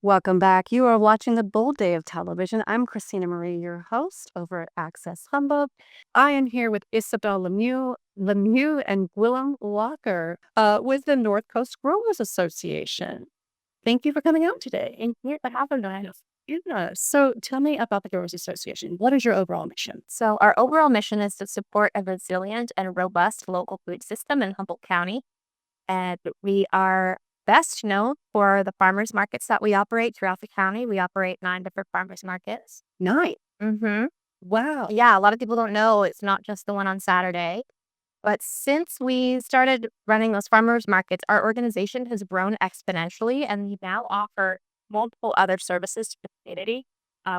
Welcome back. You are watching a bold day of television. I'm Christina Marie, your host over at Access Humboldt. I am here with Isabel Lemieux and Willem Walker with the North Coast Growers Association. Thank you for coming out today. And here I have a knife. Yeah. So tell me about the Growers Association. What is your overall mission? So our overall mission is to support a resilient and robust local food system in Humboldt County. And we are best known for the farmers markets that we operate throughout the county. We operate 9 different farmers markets. Nice. Mm-hmm. Wow. Yeah, a lot of people don't know it's not just the one on Saturday. But since we started running those farmers markets, our organization has grown exponentially, and we now offer multiple other services to the community.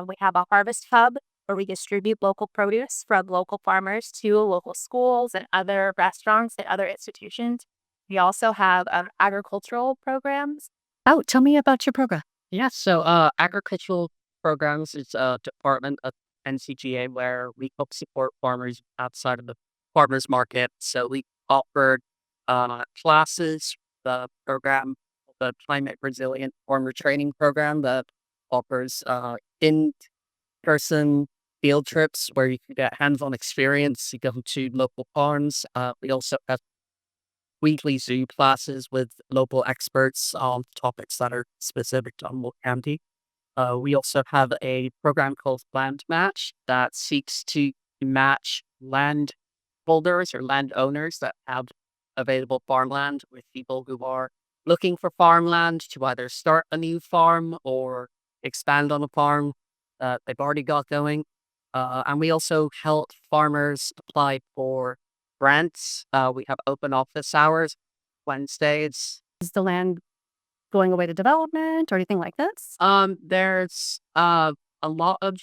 We have a harvest hub where we distribute local produce from local farmers to local schools and other restaurants and other institutions. We also have agricultural programs. Oh, tell me about your program. Agricultural programs is a department of NCGA where we help support farmers outside of the farmers market. So we offered classes, the program, the Climate Resilient Farmer Training Program that offers in-person field trips where you can get hands-on experience. You go to local farms. We also have weekly Zoom classes with local experts on topics that are specific to Humboldt County. We also have a program called Land Match that seeks to match land holders or landowners that have available farmland with people who are looking for farmland to either start a new farm or expand on a farm that they've already got going. And we also help farmers apply for grants. We have open office hours Wednesdays. Is the land going away to development or anything like this? There's a lot of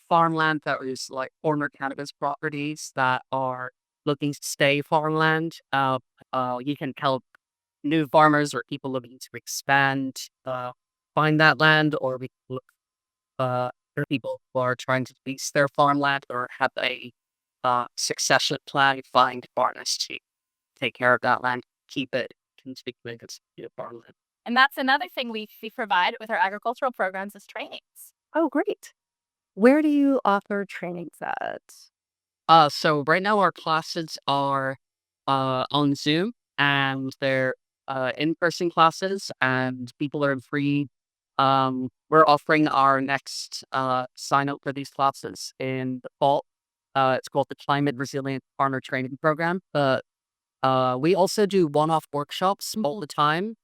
farmland that is like former cannabis properties that are looking to stay farmland. You can help new farmers or people looking to expand find that land, or we can look for people who are trying to lease their farmland or have a succession plan, find farmers to take care of that land, keep it, continuing to farmland. And that's another thing we provide with our agricultural programs is trainings. Oh, great. Where do you offer trainings at? So right now our classes are on Zoom, and they're in-person classes, and people are free. We're offering our next sign up for these classes in the fall. It's called the Climate Resilient Farmer Training Program. But we also do one-off workshops all the time,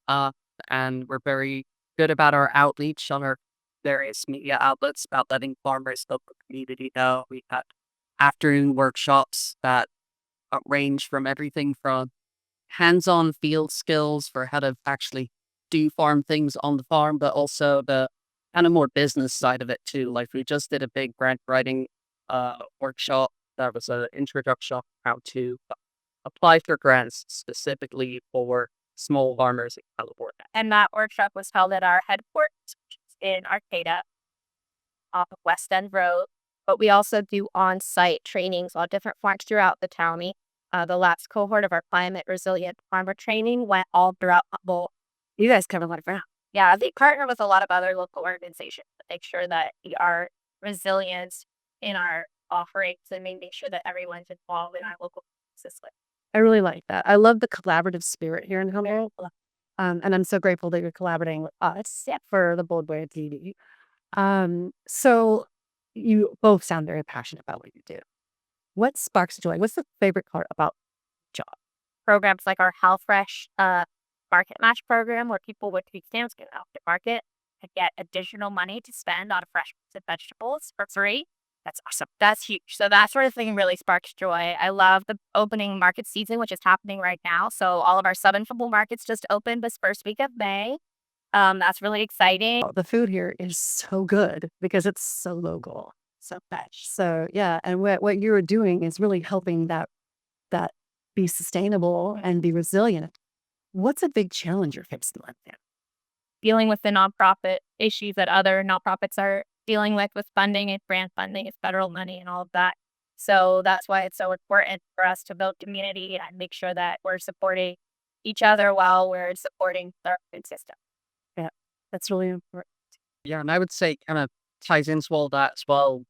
and we're very good about our outreach on our various media outlets about letting farmers, local community know. We have afternoon workshops that range from everything from hands-on field skills for how to actually do farm things on the farm, but also the kind of more business side of it too. Like we just did a big grant writing workshop that was an introduction on how to apply for grants specifically for small farmers in California. And that workshop was held at our headquarters, which is in Arcata off of West End Road. But we also do on-site trainings on different farms throughout the county. The last cohort of our climate resilient farmer training went all throughout Humboldt. You guys cover a lot of ground. Yeah, they partner with a lot of other local organizations to make sure that we are resilient in our offerings and making sure that everyone's involved in our local system. I really like that. I love the collaborative spirit here in Humboldt. And I'm so grateful that you're collaborating with us for the Bold Way of TV. So you both sound very passionate about what you do. What sparks joy? What's the favorite part about job? Programs like our Health Fresh Market Match program, where people with food stamps get out to market to get additional money to spend on fresh fruits and vegetables for free. That's awesome. That's huge. So that sort of thing really sparks joy. I love the opening market season, which is happening right now. So all of our Southern Humboldt markets just opened this first week of May. That's really exciting. The food here is so good because it's so local, so fresh. So yeah, and what you're doing is really helping that be sustainable and be resilient. What's a big challenge you're facing with that? Dealing with the nonprofit issues that other nonprofits are dealing with funding and grant funding and federal money and all of that. So that's why it's so important for us to build community and make sure that we're supporting each other while we're supporting the food system. Yeah, that's really important. Yeah, and I would say kind of ties into all that as well.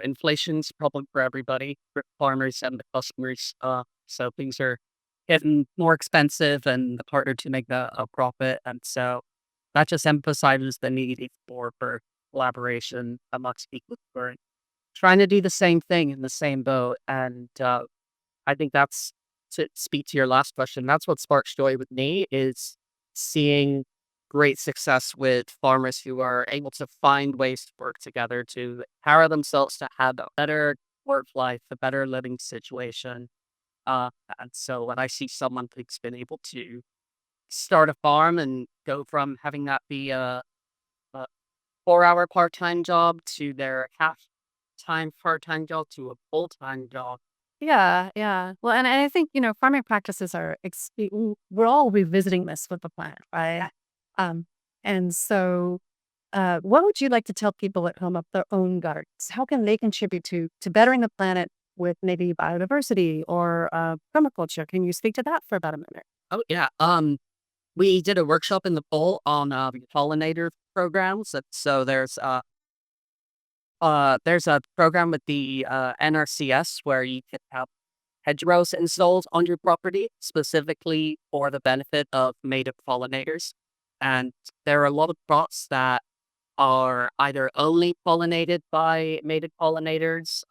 Inflation's a problem for everybody, for farmers and the customers. So things are getting more expensive and harder to make a profit. And so that just emphasizes the need for collaboration amongst people who are trying to do the same thing in the same boat. And I think that's to speak to your last question. That's what sparks joy with me is seeing great success with farmers who are able to find ways to work together to empower themselves to have a better work life, a better living situation. And so when I see someone who's been able to start a farm and go from having that be a 4-hour part-time job to their half-time part-time job to a full-time job. Yeah, yeah. Well, and I think, farming practices are, we're all revisiting this with the plant, right? Um, and so, what would you like to tell people at home of their own gardens? How can they contribute to bettering the planet with maybe biodiversity or permaculture? Can you speak to that for about a minute? Oh yeah. We did a workshop in the fall on pollinator programs. And so there's a program with the NRCS where you can have hedgerows installed on your property specifically for the benefit of native pollinators. And there are a lot of crops that are either only pollinated by native pollinators,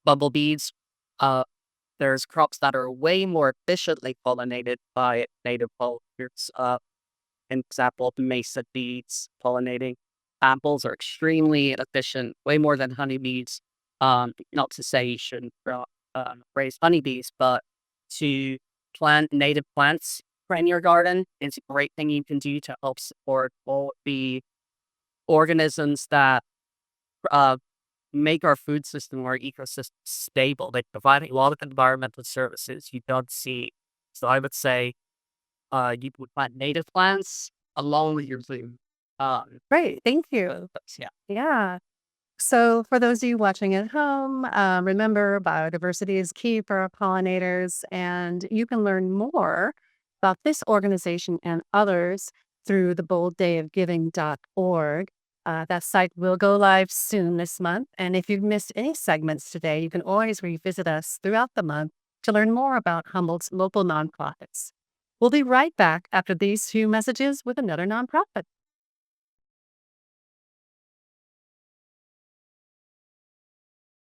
bumblebees. Uh, there's crops that are way more efficiently pollinated by native pollinators. An example, mesa bees pollinating apples are extremely efficient, way more than honeybees. Not to say you shouldn't raise honeybees, but to plant native plants in your garden is a great thing you can do to help support all the organisms that uh, make our food system or ecosystem stable. They provide a lot of environmental services you don't see. So I would say you would plant native plants along with your food. Great, thank you. Yeah. Yeah. So, for those of you watching at home, remember biodiversity is key for our pollinators, and you can learn more about this organization and others through the bolddayofgiving.org. That site will go live soon this month. And if you've missed any segments today, you can always revisit us throughout the month to learn more about Humboldt's local nonprofits. We'll be right back after these few messages with another nonprofit.